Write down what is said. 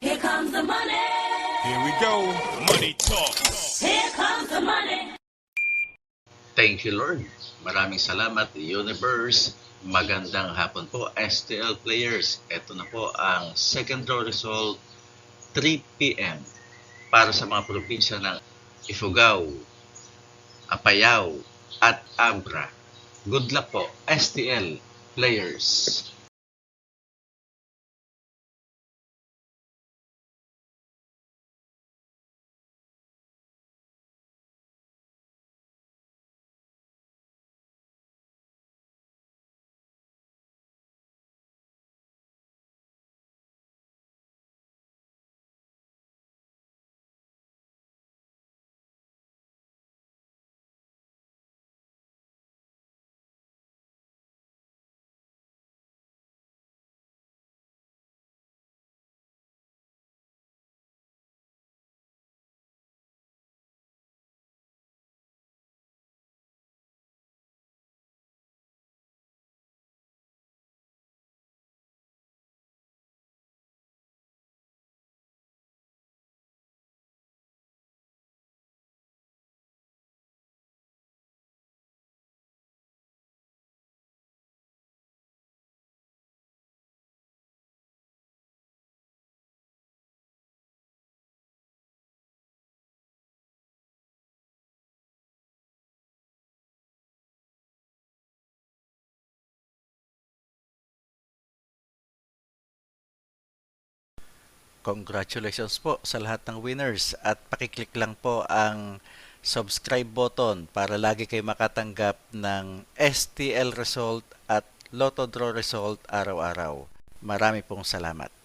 Here comes the money. Here we go. Money talk. Here comes the money. Thank you, Lord. Maraming salamat, Universe. Magandang hapon po, STL players. Ito na po ang second draw result, 3 p.m. para sa mga probinsya ng Ifugao, Apayao, at Abra. Good luck po, STL players. Congratulations po sa lahat ng winners at pakiclick lang po ang subscribe button para lagi kayo makatanggap ng STL result at Lotto Draw result araw-araw. Marami pong salamat.